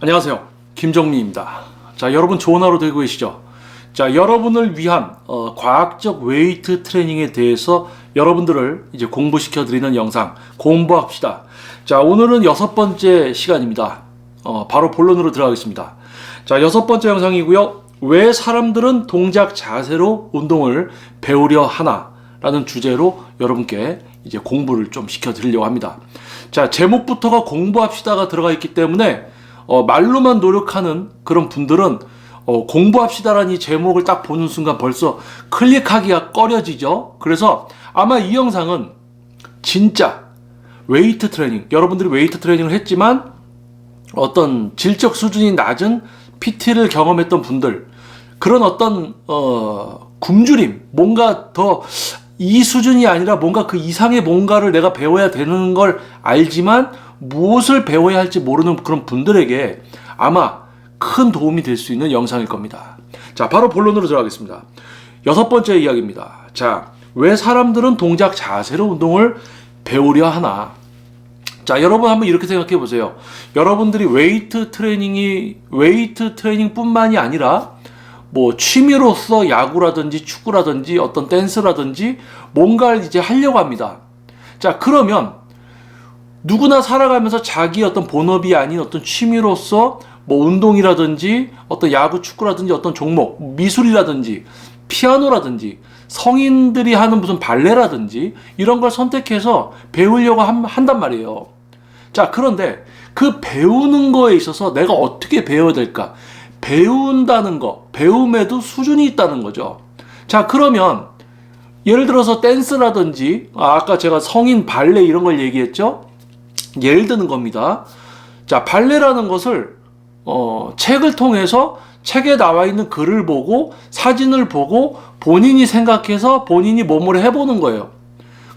안녕하세요. 김정민입니다. 자, 여러분 좋은 하루 되고 계시죠? 자, 여러분을 위한 과학적 웨이트 트레이닝에 대해서 여러분들을 이제 공부시켜 드리는 영상 공부합시다. 자, 오늘은 6번째 시간입니다. 바로 본론으로 들어가겠습니다. 자, 6번째 영상이고요. 왜 사람들은 동작 자세로 운동을 배우려 하나? 라는 주제로 여러분께 이제 공부를 좀 시켜 드리려고 합니다. 자, 제목부터가 공부합시다가 들어가 있기 때문에 말로만 노력하는 그런 분들은 공부합시다라는 이 제목을 딱 보는 순간 벌써 클릭하기가 꺼려지죠. 그래서 아마 이 영상은 진짜 웨이트 트레이닝, 여러분들이 웨이트 트레이닝을 했지만 어떤 질적 수준이 낮은 PT를 경험했던 분들, 그런 어떤 굶주림, 뭔가 더 이 수준이 아니라 뭔가 그 이상의 뭔가를 내가 배워야 되는 걸 알지만 무엇을 배워야 할지 모르는 그런 분들에게 아마 큰 도움이 될 수 있는 영상일 겁니다. 자, 바로 본론으로 들어가겠습니다. 6번째 이야기입니다. 자, 왜 사람들은 동작 자세로 운동을 배우려 하나? 자, 여러분 한번 이렇게 생각해 보세요. 여러분들이 웨이트 트레이닝뿐만이 아니라 뭐 취미로서 야구라든지 축구라든지 어떤 댄스라든지 뭔가를 이제 하려고 합니다. 자, 그러면 누구나 살아가면서 자기 어떤 본업이 아닌 어떤 취미로서 뭐 운동이라든지 어떤 야구, 축구라든지 어떤 종목, 미술이라든지 피아노라든지 성인들이 하는 무슨 발레라든지 이런 걸 선택해서 배우려고 한단 말이에요. 자, 그런데 그 배우는 거에 있어서 내가 어떻게 배워야 될까? 배운다는 거, 배움에도 수준이 있다는 거죠. 자, 그러면 예를 들어서 댄스라든지 아까 제가 성인 발레 이런 걸 얘기했죠. 예를 드는 겁니다. 자, 발레라는 것을 책을 통해서 책에 나와 있는 글을 보고 사진을 보고 본인이 생각해서 본인이 몸으로 해보는 거예요.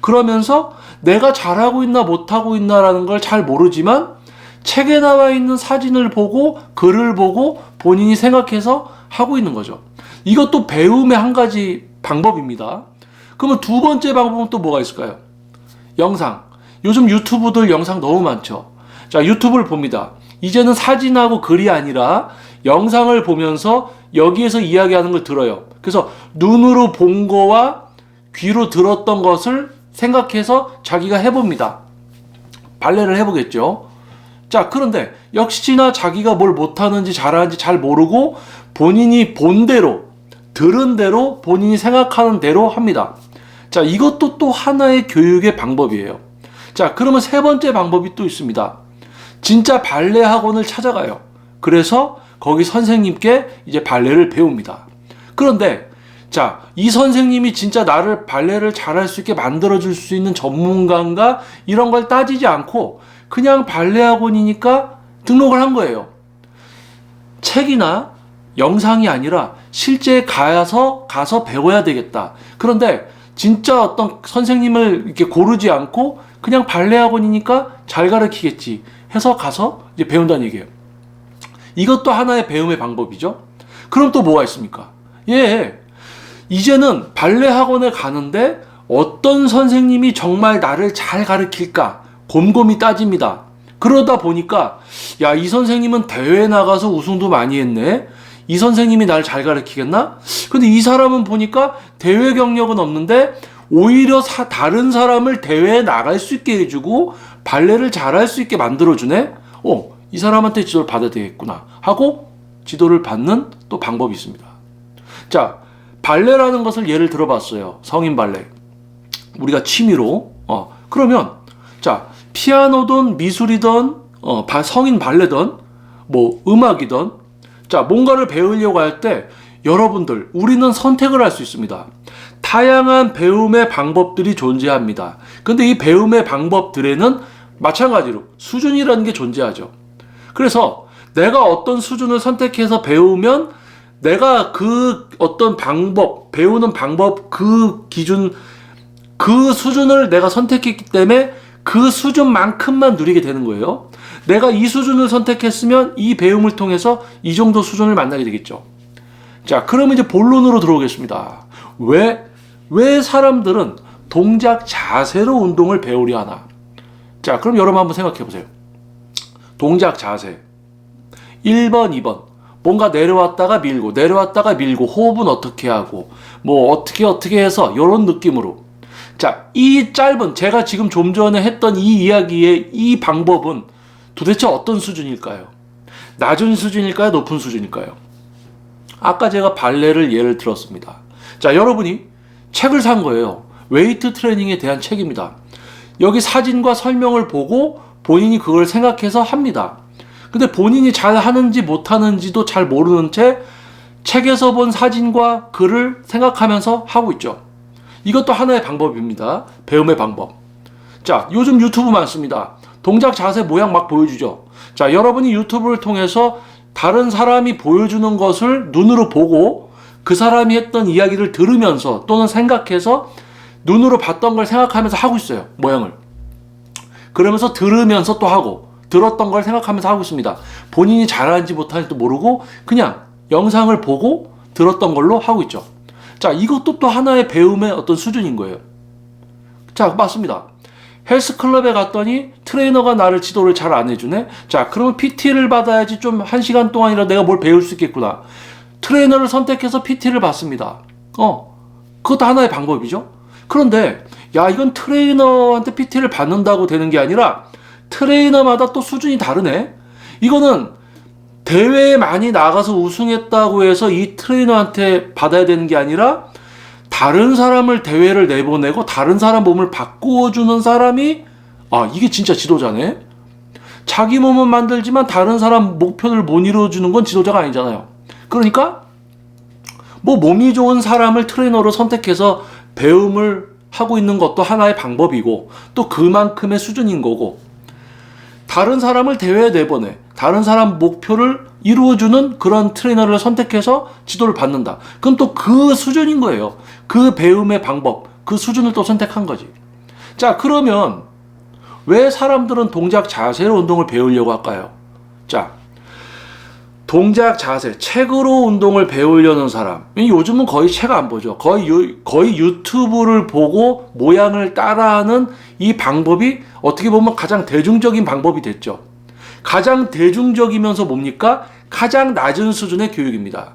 그러면서 내가 잘하고 있나 못하고 있나라는 걸 잘 모르지만 책에 나와 있는 사진을 보고 글을 보고 본인이 생각해서 하고 있는 거죠. 이것도 배움의 한 가지 방법입니다. 그러면 두 번째 방법은 또 뭐가 있을까요? 영상. 요즘 유튜브들 영상 너무 많죠. 자, 유튜브를 봅니다. 이제는 사진하고 글이 아니라 영상을 보면서 여기에서 이야기하는 걸 들어요. 그래서 눈으로 본 거와 귀로 들었던 것을 생각해서 자기가 해봅니다. 발레를 해보겠죠. 자, 그런데 역시나 자기가 뭘 못하는지 잘하는지 잘 모르고 본인이 본 대로, 들은 대로, 본인이 생각하는 대로 합니다. 자, 이것도 또 하나의 교육의 방법이에요. 자, 그러면 세 번째 방법이 또 있습니다. 진짜 발레 학원을 찾아가요. 그래서 거기 선생님께 이제 발레를 배웁니다. 그런데 자, 이 선생님이 진짜 나를 발레를 잘할 수 있게 만들어줄 수 있는 전문가인가 이런 걸 따지지 않고 그냥 발레 학원이니까 등록을 한 거예요. 책이나 영상이 아니라 실제 가서 배워야 되겠다. 그런데 진짜 어떤 선생님을 이렇게 고르지 않고 그냥 발레 학원이니까 잘 가르치겠지 해서 가서 이제 배운다는 얘기예요. 이것도 하나의 배움의 방법이죠. 그럼 또 뭐가 있습니까? 이제는 발레 학원에 가는데 어떤 선생님이 정말 나를 잘 가르칠까 곰곰이 따집니다. 그러다 보니까 야, 이 선생님은 대회 나가서 우승도 많이 했네. 이 선생님이 나를 잘 가르치겠나? 근데 이 사람은 보니까 대회 경력은 없는데 오히려 다른 사람을 대회에 나갈 수 있게 해주고 발레를 잘할 수 있게 만들어주네. 이 사람한테 지도를 받아야 되겠구나 하고 지도를 받는 또 방법이 있습니다. 자, 발레라는 것을 예를 들어봤어요. 성인 발레. 우리가 취미로. 그러면 자, 피아노든 미술이든 성인 발레든 뭐 음악이든 자, 뭔가를 배우려고 할 때 여러분들 우리는 선택을 할 수 있습니다. 다양한 배움의 방법들이 존재합니다. 근데 이 배움의 방법들에는 마찬가지로 수준이라는 게 존재하죠. 그래서 내가 어떤 수준을 선택해서 배우면 내가 그 어떤 방법, 배우는 방법, 그 기준, 그 수준을 내가 선택했기 때문에 그 수준만큼만 누리게 되는 거예요. 내가 이 수준을 선택했으면 이 배움을 통해서 이 정도 수준을 만나게 되겠죠. 자, 그러면 이제 본론으로 들어오겠습니다. 왜 사람들은 동작 자세로 운동을 배우려 하나? 자, 그럼 여러분 한번 생각해 보세요. 동작 자세. 1번, 2번. 뭔가 내려왔다가 밀고 내려왔다가 밀고 호흡은 어떻게 하고 뭐 어떻게 해서 이런 느낌으로. 자, 이 짧은 제가 지금 좀 전에 했던 이 이야기의 이 방법은 도대체 어떤 수준일까요? 낮은 수준일까요? 높은 수준일까요? 아까 제가 발레를 예를 들었습니다. 자, 여러분이 책을 산 거예요. 웨이트 트레이닝에 대한 책입니다. 여기 사진과 설명을 보고 본인이 그걸 생각해서 합니다. 근데 본인이 잘 하는지 못하는지도 잘 모르는 채 책에서 본 사진과 글을 생각하면서 하고 있죠. 이것도 하나의 방법입니다. 배움의 방법. 자, 요즘 유튜브 많습니다. 동작, 자세, 모양 막 보여주죠. 자, 여러분이 유튜브를 통해서 다른 사람이 보여주는 것을 눈으로 보고 그 사람이 했던 이야기를 들으면서 또는 생각해서 눈으로 봤던 걸 생각하면서 하고 있어요. 모양을. 그러면서 들으면서 또 하고 들었던 걸 생각하면서 하고 있습니다. 본인이 잘하는지 못하는지도 모르고 그냥 영상을 보고 들었던 걸로 하고 있죠. 자, 이것도 또 하나의 배움의 어떤 수준인 거예요. 자, 맞습니다. 헬스클럽에 갔더니 트레이너가 나를 지도를 잘 안 해주네. 자, 그러면 PT를 받아야지 좀 1시간 동안이라 내가 뭘 배울 수 있겠구나. 트레이너를 선택해서 PT를 받습니다. 그것도 하나의 방법이죠. 그런데 야, 이건 트레이너한테 PT를 받는다고 되는 게 아니라 트레이너마다 또 수준이 다르네. 이거는 대회에 많이 나가서 우승했다고 해서 이 트레이너한테 받아야 되는 게 아니라 다른 사람을 대회를 내보내고 다른 사람 몸을 바꾸어주는 사람이 이게 진짜 지도자네. 자기 몸은 만들지만 다른 사람 목표를 못 이루어주는 건 지도자가 아니잖아요. 그러니까 뭐 몸이 좋은 사람을 트레이너로 선택해서 배움을 하고 있는 것도 하나의 방법이고 또 그만큼의 수준인 거고, 다른 사람을 대회에 내보내 다른 사람 목표를 이루어주는 그런 트레이너를 선택해서 지도를 받는다. 그럼 또 그 수준인 거예요. 그 배움의 방법, 그 수준을 또 선택한 거지. 자, 그러면 왜 사람들은 동작 자세로 운동을 배우려고 할까요? 자, 동작 자세, 책으로 운동을 배우려는 사람, 요즘은 거의 책 안 보죠. 거의 유튜브를 보고 모양을 따라하는 이 방법이 어떻게 보면 가장 대중적인 방법이 됐죠. 가장 대중적이면서 뭡니까? 가장 낮은 수준의 교육입니다.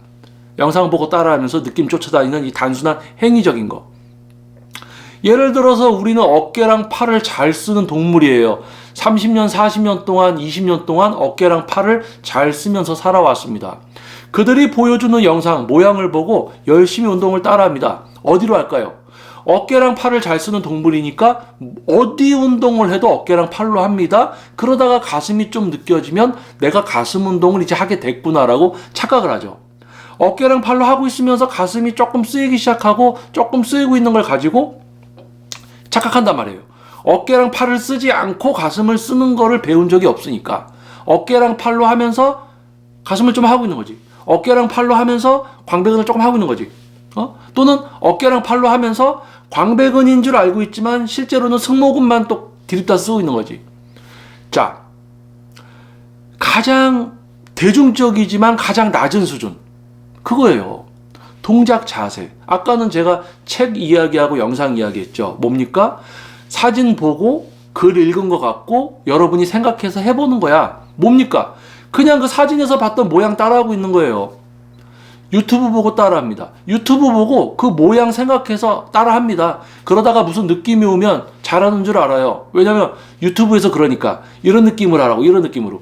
영상 보고 따라하면서 느낌 쫓아다니는 이 단순한 행위적인 거. 예를 들어서 우리는 어깨랑 팔을 잘 쓰는 동물이에요. 30년, 40년 동안, 20년 동안 어깨랑 팔을 잘 쓰면서 살아왔습니다. 그들이 보여주는 영상, 모양을 보고 열심히 운동을 따라합니다. 어디로 할까요? 어깨랑 팔을 잘 쓰는 동물이니까 어디 운동을 해도 어깨랑 팔로 합니다. 그러다가 가슴이 좀 느껴지면 내가 가슴 운동을 이제 하게 됐구나라고 착각을 하죠. 어깨랑 팔로 하고 있으면서 가슴이 조금 쓰이기 시작하고 조금 쓰이고 있는 걸 가지고 착각한단 말이에요. 어깨랑 팔을 쓰지 않고 가슴을 쓰는 거를 배운 적이 없으니까 어깨랑 팔로 하면서 가슴을 좀 하고 있는 거지. 어깨랑 팔로 하면서 광배근을 조금 하고 있는 거지. 또는 어깨랑 팔로 하면서 광배근인 줄 알고 있지만 실제로는 승모근만 또 디립다 쓰고 있는 거지. 자, 가장 대중적이지만 가장 낮은 수준, 그거예요. 동작 자세. 아까는 제가 책 이야기하고 영상 이야기했죠. 뭡니까? 사진 보고 글 읽은 것 같고 여러분이 생각해서 해보는 거야. 뭡니까? 그냥 그 사진에서 봤던 모양 따라하고 있는 거예요. 유튜브 보고 따라합니다. 유튜브 보고 그 모양 생각해서 따라합니다. 그러다가 무슨 느낌이 오면 잘하는 줄 알아요. 왜냐면 유튜브에서 그러니까 이런 느낌을 하라고, 이런 느낌으로.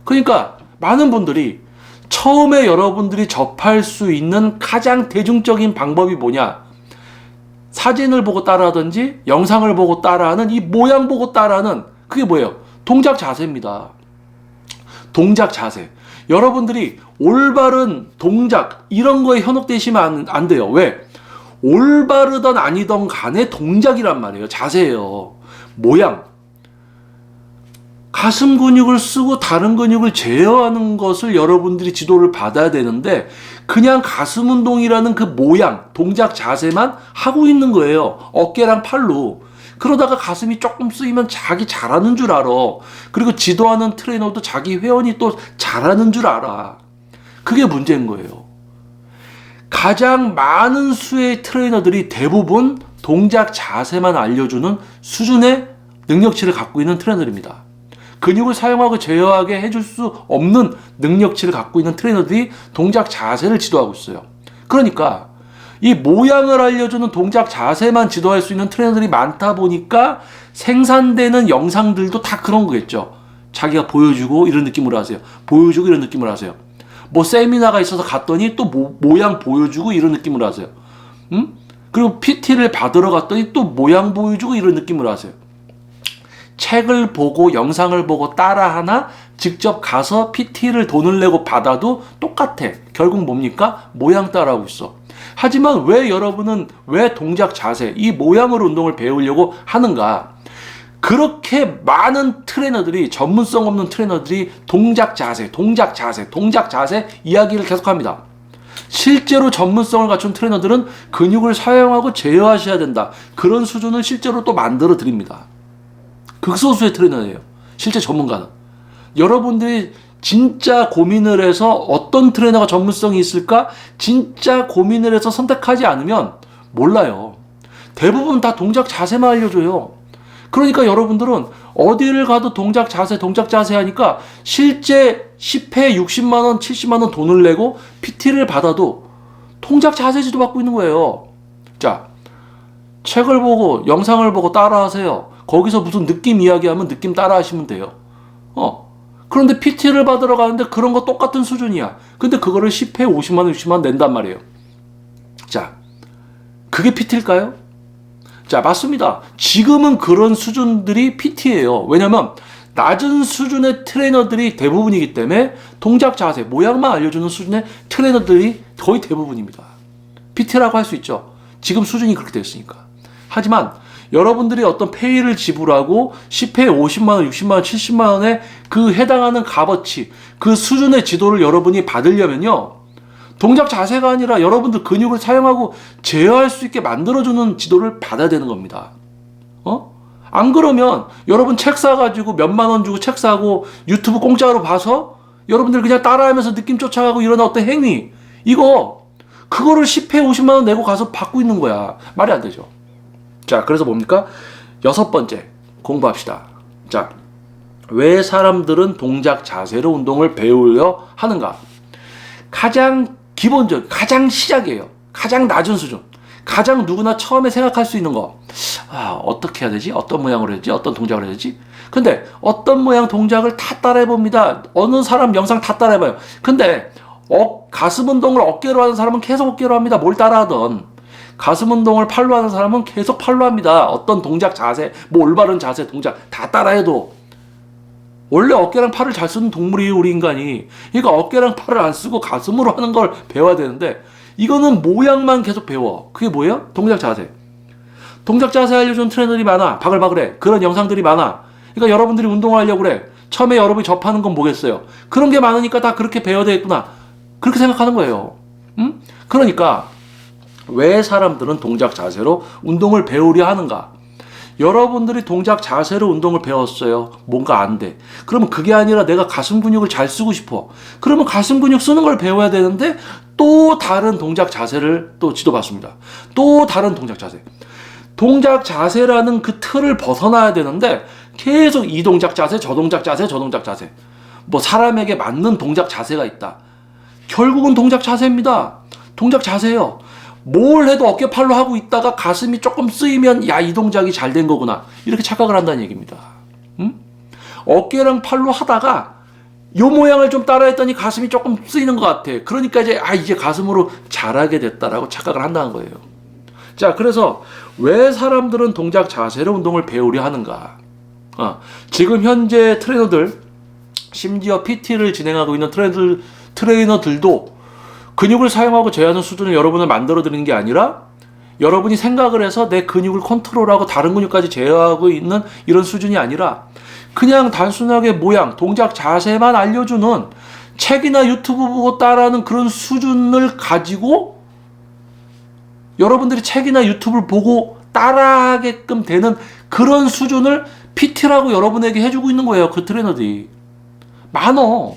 그러니까 많은 분들이 처음에 여러분들이 접할 수 있는 가장 대중적인 방법이 뭐냐? 사진을 보고 따라하든지 영상을 보고 따라하는 이 모양 보고 따라하는 그게 뭐예요? 동작 자세입니다. 동작 자세. 여러분들이 올바른 동작 이런 거에 현혹되시면 안 돼요. 왜? 올바르던 아니던 간에 동작이란 말이에요. 자세예요. 모양. 가슴 근육을 쓰고 다른 근육을 제어하는 것을 여러분들이 지도를 받아야 되는데 그냥 가슴 운동이라는 그 모양, 동작 자세만 하고 있는 거예요. 어깨랑 팔로. 그러다가 가슴이 조금 쓰이면 자기 잘하는 줄 알아. 그리고 지도하는 트레이너도 자기 회원이 또 잘하는 줄 알아. 그게 문제인 거예요. 가장 많은 수의 트레이너들이 대부분 동작 자세만 알려주는 수준의 능력치를 갖고 있는 트레이너입니다. 근육을 사용하고 제어하게 해줄 수 없는 능력치를 갖고 있는 트레이너들이 동작 자세를 지도하고 있어요. 그러니까 이 모양을 알려주는 동작 자세만 지도할 수 있는 트레이너들이 많다 보니까 생산되는 영상들도 다 그런 거겠죠. 자기가 보여주고 이런 느낌으로 하세요. 보여주고 이런 느낌으로 하세요. 뭐 세미나가 있어서 갔더니 또 모양 보여주고 이런 느낌으로 하세요. 그리고 PT를 받으러 갔더니 또 모양 보여주고 이런 느낌으로 하세요. 책을 보고 영상을 보고 따라하나 직접 가서 PT를 돈을 내고 받아도 똑같아. 결국 뭡니까? 모양 따라하고 있어. 하지만 왜 여러분은 왜 동작 자세, 이 모양으로 운동을 배우려고 하는가? 그렇게 많은 트레이너들이, 전문성 없는 트레이너들이 동작 자세 이야기를 계속합니다. 실제로 전문성을 갖춘 트레이너들은 근육을 사용하고 제어하셔야 된다. 그런 수준을 실제로 또 만들어 드립니다. 극소수의 트레이너예요. 실제 전문가는. 여러분들이 진짜 고민을 해서 어떤 트레이너가 전문성이 있을까? 진짜 고민을 해서 선택하지 않으면 몰라요. 대부분 다 동작 자세만 알려줘요. 그러니까 여러분들은 어디를 가도 동작 자세 하니까 실제 10회 60만 원, 70만 원 돈을 내고 PT를 받아도 동작 자세 지도 받고 있는 거예요. 자, 책을 보고 영상을 보고 따라하세요. 거기서 무슨 느낌 이야기하면 느낌 따라하시면 돼요. 그런데 PT를 받으러 가는데 그런 거 똑같은 수준이야. 근데 그거를 10회 50만 원, 60만 원 낸단 말이에요. 자, 그게 PT일까요? 자, 맞습니다. 지금은 그런 수준들이 PT예요. 왜냐면 낮은 수준의 트레이너들이 대부분이기 때문에 동작 자세, 모양만 알려주는 수준의 트레이너들이 거의 대부분입니다. PT라고 할 수 있죠. 지금 수준이 그렇게 됐으니까. 하지만 여러분들이 어떤 페이를 지불하고 10회에 50만 원, 60만 원, 70만 원에 그 해당하는 값어치, 그 수준의 지도를 여러분이 받으려면요. 동작 자세가 아니라 여러분들 근육을 사용하고 제어할 수 있게 만들어주는 지도를 받아야 되는 겁니다. 안 그러면 여러분 책 사가지고 몇만 원 주고 책 사고 유튜브 공짜로 봐서 여러분들 그냥 따라하면서 느낌 쫓아가고 이런 어떤 행위, 그거를 10회 50만 원 내고 가서 받고 있는 거야. 말이 안 되죠. 자, 그래서 뭡니까? 6번째, 공부합시다. 자, 왜 사람들은 동작 자세로 운동을 배우려 하는가? 가장 기본적, 가장 시작이에요. 가장 낮은 수준. 가장 누구나 처음에 생각할 수 있는 거. 어떻게 해야 되지? 어떤 모양으로 해야지? 어떤 동작을 해야 되지? 근데 어떤 모양 동작을 다 따라해봅니다. 어느 사람 영상 다 따라해봐요. 근데 가슴 운동을 어깨로 하는 사람은 계속 어깨로 합니다. 뭘 따라하던. 가슴 운동을 팔로 하는 사람은 계속 팔로 합니다. 어떤 동작 자세, 뭐 올바른 자세, 동작 다 따라해도 원래 어깨랑 팔을 잘 쓰는 동물이에요, 우리 인간이. 그러니까 어깨랑 팔을 안 쓰고 가슴으로 하는 걸 배워야 되는데 이거는 모양만 계속 배워. 그게 뭐예요? 동작 자세. 동작 자세 알려주는 트레이너들이 많아. 바글바글해. 그런 영상들이 많아. 그러니까 여러분들이 운동을 하려고 그래. 처음에 여러분이 접하는 건 뭐겠어요? 그런 게 많으니까 다 그렇게 배워야 되겠구나. 그렇게 생각하는 거예요. 그러니까 왜 사람들은 동작 자세로 운동을 배우려 하는가? 여러분들이 동작 자세로 운동을 배웠어요. 뭔가 안 돼. 그러면 그게 아니라 내가 가슴 근육을 잘 쓰고 싶어. 그러면 가슴 근육 쓰는 걸 배워야 되는데 또 다른 동작 자세를 또 지도받습니다. 또 다른 동작 자세. 동작 자세라는 그 틀을 벗어나야 되는데 계속 이 동작 자세, 저 동작 자세, 저 동작 자세. 뭐 사람에게 맞는 동작 자세가 있다. 결국은 동작 자세입니다. 동작 자세예요. 뭘 해도 어깨팔로 하고 있다가 가슴이 조금 쓰이면 이 동작이 잘 된 거구나. 이렇게 착각을 한다는 얘기입니다. 어깨랑 팔로 하다가 요 모양을 좀 따라했더니 가슴이 조금 쓰이는 것 같아. 그러니까 이제 가슴으로 잘하게 됐다라고 착각을 한다는 거예요. 자, 그래서 왜 사람들은 동작 자세로 운동을 배우려 하는가? 지금 현재 트레이너들, 심지어 PT를 진행하고 있는 트레이너들도 근육을 사용하고 제어하는 수준을 여러분을 만들어 드리는 게 아니라 여러분이 생각을 해서 내 근육을 컨트롤하고 다른 근육까지 제어하고 있는 이런 수준이 아니라 그냥 단순하게 모양, 동작 자세만 알려주는 책이나 유튜브 보고 따라하는 그런 수준을 가지고 여러분들이 책이나 유튜브를 보고 따라하게끔 되는 그런 수준을 PT라고 여러분에게 해주고 있는 거예요. 그 트레이너들이. 많어.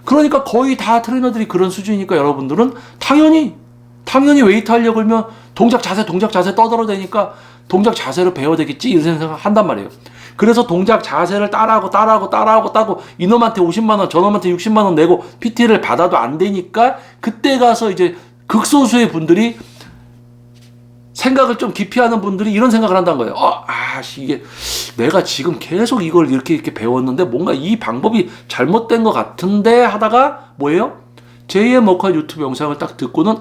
그러니까 거의 다 트레이너들이 그런 수준이니까 여러분들은 당연히 웨이트 하려고 하면 동작 자세 떠들어대니까 동작 자세로 배워야 되겠지 이런 생각 한단 말이에요. 그래서 동작 자세를 따라하고 이놈한테 50만 원, 저놈한테 60만 원 내고 PT를 받아도 안 되니까 그때 가서 이제 극소수의 분들이 생각을 좀 깊이 하는 분들이 이런 생각을 한다는 거예요. 이게 내가 지금 계속 이걸 이렇게 배웠는데 뭔가 이 방법이 잘못된 것 같은데 하다가 뭐예요? 제2의 머커 유튜브 영상을 딱 듣고는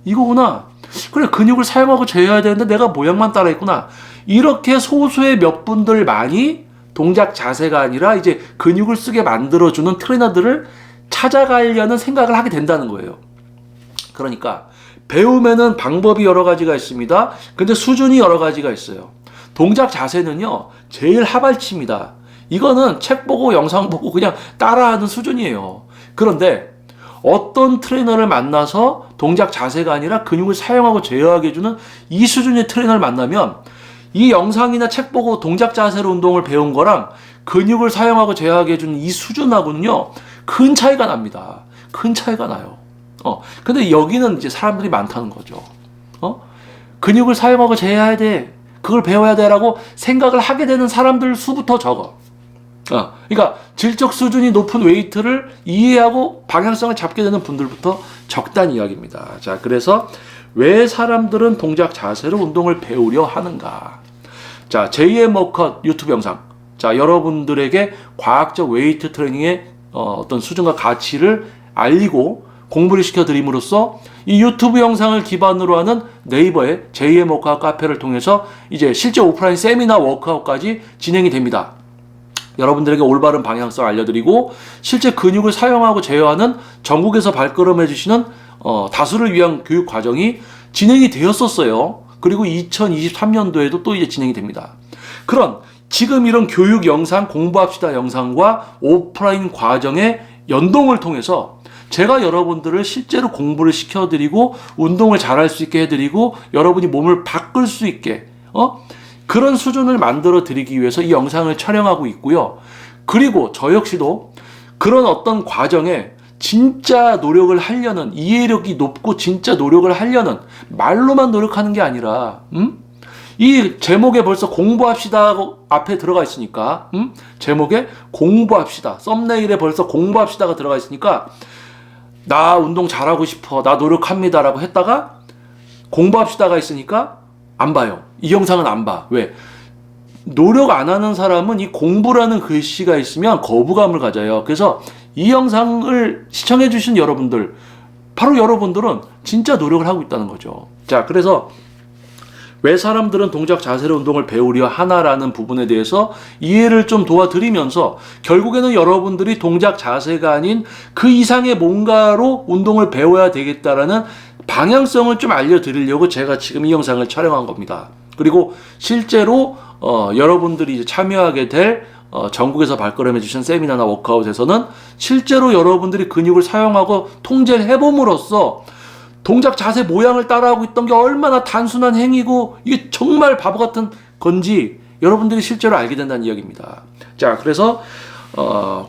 이거구나. 그래, 근육을 사용하고 재야 되는데 내가 모양만 따라했구나. 이렇게 소수의 몇 분들만이 동작 자세가 아니라 이제 근육을 쓰게 만들어주는 트레이너들을 찾아가려는 생각을 하게 된다는 거예요. 그러니까 배우면은 방법이 여러 가지가 있습니다. 근데 수준이 여러 가지가 있어요. 동작 자세는요, 제일 하발치입니다. 이거는 책 보고 영상 보고 그냥 따라하는 수준이에요. 그런데 어떤 트레이너를 만나서 동작 자세가 아니라 근육을 사용하고 제어하게 해주는 이 수준의 트레이너를 만나면 이 영상이나 책 보고 동작 자세로 운동을 배운 거랑 근육을 사용하고 제어하게 해주는 이 수준하고는요, 큰 차이가 납니다. 큰 차이가 나요. 근데 여기는 이제 사람들이 많다는 거죠. 근육을 사용하고 제어해야 돼. 그걸 배워야 돼. 라고 생각을 하게 되는 사람들 수부터 적어. 그러니까 질적 수준이 높은 웨이트를 이해하고 방향성을 잡게 되는 분들부터 적다는 이야기입니다. 자, 그래서 왜 사람들은 동작 자세로 운동을 배우려 하는가? 자, 제2의 머컷 유튜브 영상. 자, 여러분들에게 과학적 웨이트 트레이닝의 어떤 수준과 가치를 알리고 공부를 시켜드림으로써 이 유튜브 영상을 기반으로 하는 네이버의 제2의 워크아웃 카페를 통해서 이제 실제 오프라인 세미나 워크아웃까지 진행이 됩니다. 여러분들에게 올바른 방향성 알려드리고 실제 근육을 사용하고 제어하는 전국에서 발걸음해 주시는 다수를 위한 교육 과정이 진행이 되었었어요. 그리고 2023년도에도 또 이제 진행이 됩니다. 그런 지금 이런 교육 영상, 공부합시다 영상과 오프라인 과정의 연동을 통해서 제가 여러분들을 실제로 공부를 시켜드리고 운동을 잘할 수 있게 해드리고 여러분이 몸을 바꿀 수 있게 그런 수준을 만들어 드리기 위해서 이 영상을 촬영하고 있고요. 그리고 저 역시도 그런 어떤 과정에 진짜 노력을 하려는, 이해력이 높고 진짜 노력을 하려는, 말로만 노력하는 게 아니라 이 제목에 벌써 공부합시다 앞에 들어가 있으니까 제목에 공부합시다, 썸네일에 벌써 공부합시다가 들어가 있으니까 나 운동 잘하고 싶어, 나 노력합니다 라고 했다가 공부합시다가 있으니까 안 봐요. 이 영상은 안 봐. 왜? 노력 안 하는 사람은 이 공부라는 글씨가 있으면 거부감을 가져요. 그래서 이 영상을 시청해 주신 여러분들, 바로 여러분들은 진짜 노력을 하고 있다는 거죠. 자, 그래서 왜 사람들은 동작 자세로 운동을 배우려 하나라는 부분에 대해서 이해를 좀 도와드리면서 결국에는 여러분들이 동작 자세가 아닌 그 이상의 뭔가로 운동을 배워야 되겠다라는 방향성을 좀 알려드리려고 제가 지금 이 영상을 촬영한 겁니다. 그리고 실제로 여러분들이 이제 참여하게 될 전국에서 발걸음해 주신 세미나나 워크아웃에서는 실제로 여러분들이 근육을 사용하고 통제를 해봄으로써 동작 자세 모양을 따라하고 있던 게 얼마나 단순한 행위고 이게 정말 바보 같은 건지 여러분들이 실제로 알게 된다는 이야기입니다. 자, 그래서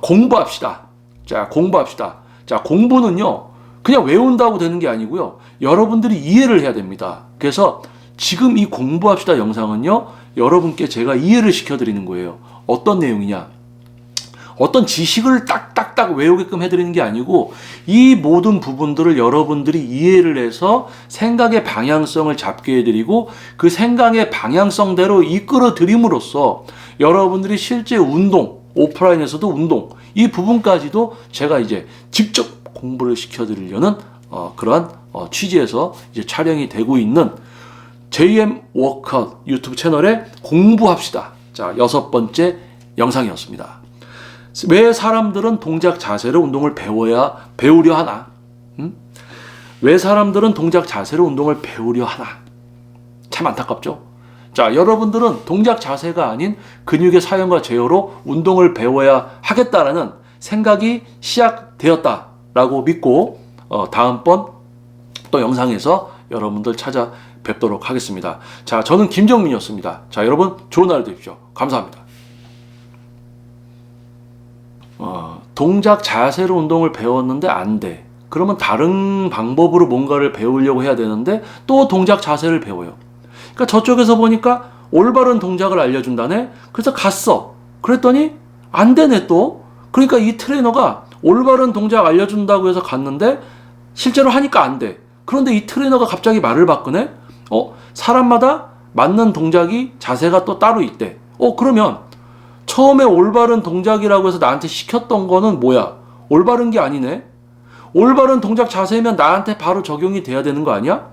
공부합시다. 자, 공부합시다. 자, 공부는요 그냥 외운다고 되는 게 아니고요, 여러분들이 이해를 해야 됩니다. 그래서 지금 이 공부합시다 영상은요, 여러분께 제가 이해를 시켜드리는 거예요. 어떤 내용이냐, 어떤 지식을 딱딱딱 외우게끔 해드리는 게 아니고 이 모든 부분들을 여러분들이 이해를 해서 생각의 방향성을 잡게 해드리고 그 생각의 방향성대로 이끌어 드림으로써 여러분들이 실제 운동, 오프라인에서도 운동, 이 부분까지도 제가 이제 직접 공부를 시켜드리려는 그러한 취지에서 이제 촬영이 되고 있는 JM 워크아웃 유튜브 채널에 공부합시다. 자, 6번째 영상이었습니다. 왜 사람들은 동작 자세로 운동을 배우려 하나? 왜 사람들은 동작 자세로 운동을 배우려 하나? 참 안타깝죠? 자, 여러분들은 동작 자세가 아닌 근육의 사용과 제어로 운동을 배워야 하겠다라는 생각이 시작되었다라고 믿고 다음번 또 영상에서 여러분들 찾아뵙도록 하겠습니다. 자, 저는 김정민이었습니다. 자, 여러분 좋은 하루 되십시오. 감사합니다. 동작 자세로 운동을 배웠는데 안 돼. 그러면 다른 방법으로 뭔가를 배우려고 해야 되는데 또 동작 자세를 배워요. 그러니까 저쪽에서 보니까 올바른 동작을 알려준다네. 그래서 갔어. 그랬더니 안 되네 또. 그러니까 이 트레이너가 올바른 동작 알려준다고 해서 갔는데 실제로 하니까 안 돼. 그런데 이 트레이너가 갑자기 말을 바꾸네. 사람마다 맞는 동작이 자세가 또 따로 있대. 그러면 처음에 올바른 동작이라고 해서 나한테 시켰던 거는 뭐야? 올바른 게 아니네. 올바른 동작 자세면 나한테 바로 적용이 돼야 되는 거 아니야?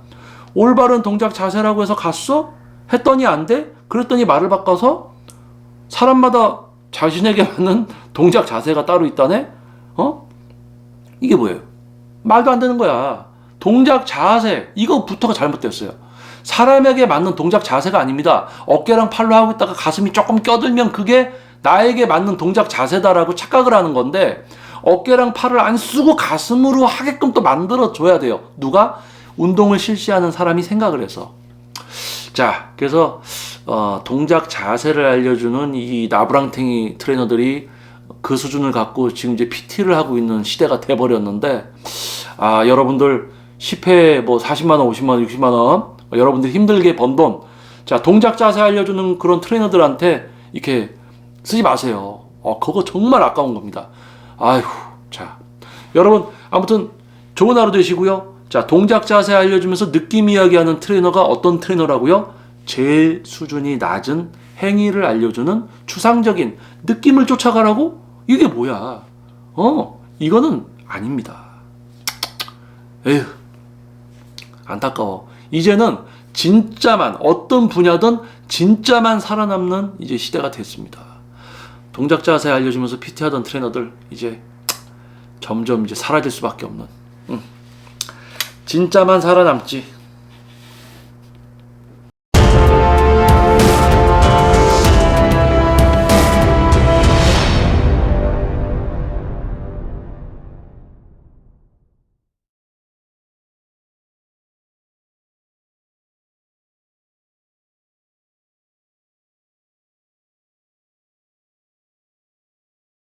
올바른 동작 자세라고 해서 갔어? 했더니 안 돼? 그랬더니 말을 바꿔서 사람마다 자신에게 맞는 동작 자세가 따로 있다네? 이게 뭐예요? 말도 안 되는 거야. 동작 자세, 이거부터가 잘못됐어요. 사람에게 맞는 동작 자세가 아닙니다. 어깨랑 팔로 하고 있다가 가슴이 조금 껴들면 그게 나에게 맞는 동작 자세다라고 착각을 하는 건데, 어깨랑 팔을 안 쓰고 가슴으로 하게끔 또 만들어줘야 돼요. 누가? 운동을 실시하는 사람이 생각을 해서. 자, 그래서 동작 자세를 알려주는 이 나부랑탱이 트레이너들이 그 수준을 갖고 지금 이제 PT를 하고 있는 시대가 돼버렸는데, 여러분들 10회 뭐 40만 원, 50만 원, 60만 원, 여러분들 힘들게 번 돈, 자, 동작 자세 알려주는 그런 트레이너들한테 이렇게 쓰지 마세요. 그거 정말 아까운 겁니다. 아이고, 자, 여러분 아무튼 좋은 하루 되시고요. 자, 동작 자세 알려주면서 느낌 이야기하는 트레이너가 어떤 트레이너라고요? 제일 수준이 낮은 행위를 알려주는 추상적인 느낌을 쫓아가라고? 이게 뭐야? 이거는 아닙니다. 에휴, 안타까워. 이제는 진짜만, 어떤 분야든 진짜만 살아남는 이제 시대가 됐습니다. 동작 자세 알려주면서 PT 하던 트레이너들 이제 점점 이제 사라질 수밖에 없는. 진짜만 살아남지.